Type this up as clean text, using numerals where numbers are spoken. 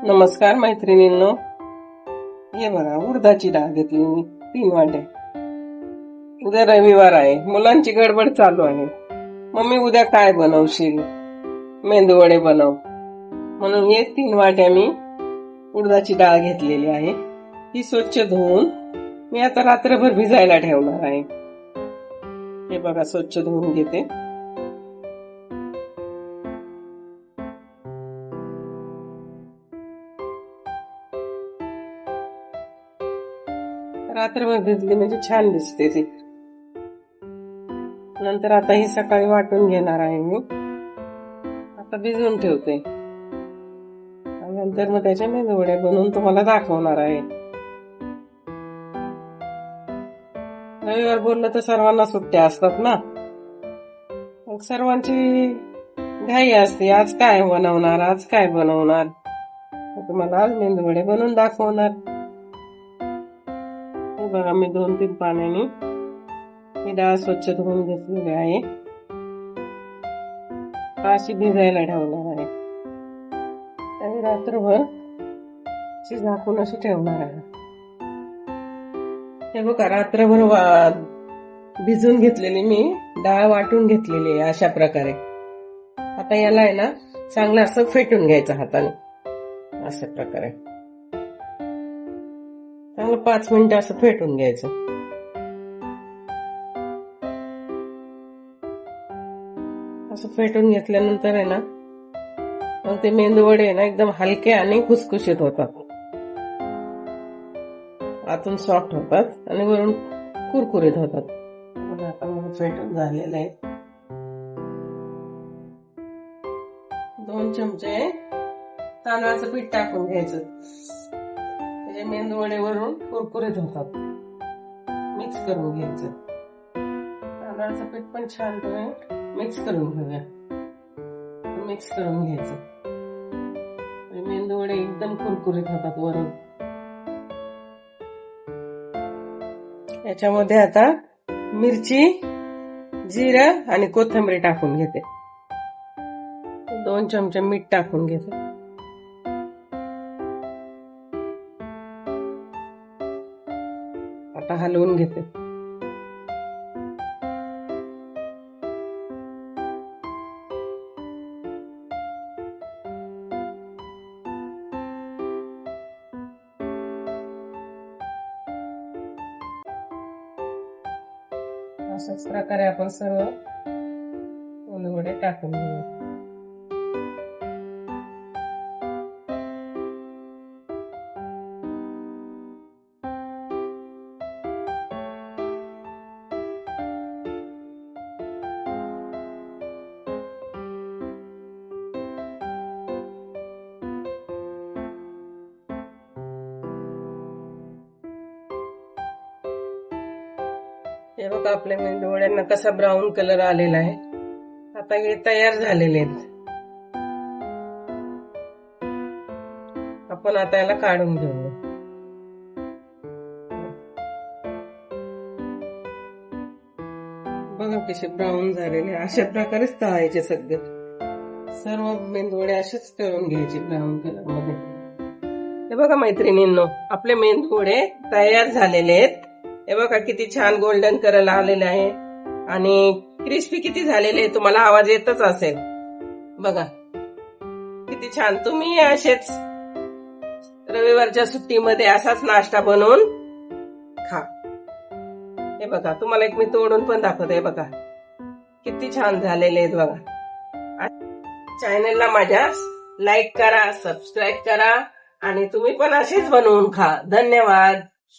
नमस्कार मैत्रिणींनो. हे बघा, उडदाची डाळ घेतली मी 3 वाट्या. उद्या रविवार आहे, मुलांची गडबड चालू आहे. मम्मी उद्या काय बनवशील? मेंदूवडे बनव. म्हणून हे 3 वाट्या मी उडदाची डाळ घेतलेली आहे. ही स्वच्छ धुवून मी आता रात्रभर भिजायला ठेवणार आहे. हे बघा, स्वच्छ धुवून घेते. रात्रभर भिजली म्हणजे छान दिसते ती. नंतर आता ही सकाळी वाटून घेणार आहे मी. आता भिजवून ठेवते आणि नंतर मग त्याच्या मेंदूवडे बनवून तुम्हाला दाखवणार आहे. रविवार बोललं तर सर्वांना सुट्ट्या असतात ना, मग सर्वांची घाई असते. आज काय बनवणार, आज काय बनवणार. तुम्हाला आज मेंदूवडे बनवून दाखवणार. बघा, मी 2-3 पाण्याने ही डाळ स्वच्छ धुवून घेतलेली आहे. अशी भिजायला ठेवणार आहे आणि रात्रभर झाकून अशी ठेवणार आहे. हे बघा, रात्रभर भिजून घेतलेली मी डाळ वाटून घेतलेली आहे अशा प्रकारे. आता याला आहे ना, चांगलं असं फेटून घ्यायचं हाताने अशा प्रकारे. चांगलं 5 मिनिटं असं फेटून घ्यायचं. असं फेटून घेतल्यानंतर आहे ना, मग ते मेंदूवडे आहे ना एकदम हलके आणि खुसखुशीत होतात. आतून सॉफ्ट होतात आणि वरून कुरकुरीत होतात. आता मग फेटून झालेलं आहे. 2 चमचे तांदळाचं पीठ टाकून घ्यायचं. त्याचे मेंदूवडे वरून कुरकुरीत होतात. मिक्स करून घ्यायचं. तांदळाचं पीठ पण छानपणे मिक्स करून घेऊया. मिक्स करून घ्यायचं. मेंदूवडे एकदम कुरकुरीत होतात वरून. याच्यामध्ये आता मिरची, जिरं आणि कोथिंबीर टाकून घेते. 2 चमचे मीठ टाकून घेते. आता हलवून घेते. अशाच प्रकारे आपण सर्व मेंदूवडे टाकून घेऊ. हे बघा, आपल्या मेंदूवड्यांना कसा ब्राऊन कलर आलेला आहे. आता हे तयार झालेले आहेत. आपण आता याला काढून घेऊ. बघा कसे ब्राऊन झालेले. अशा प्रकारेच तळायचे सगळे. सर्व मेंदूवडे असेच तळून घ्यायचे ब्राऊन कलर मध्ये. हे बघा मैत्रिणींनो, आपले मेंदूवडे तयार झालेले आहेत. हे बघा, किती छान गोल्डन कलर आलेले आहे आणि क्रिस्पी किती झालेले. तुम्हाला आवाज येतच असेल. बघा किती छान. तुम्ही असेच रविवारच्या सुट्टीमध्ये असाच नाश्ता बनवून खा. हे बघा, तुम्हाला एक मी तोडून पण दाखवते. बघा किती छान झालेले आहेत. बघा, चॅनलला माझ्या लाईक करा, सबस्क्राईब करा आणि तुम्ही पण असेच बनवून खा. धन्यवाद.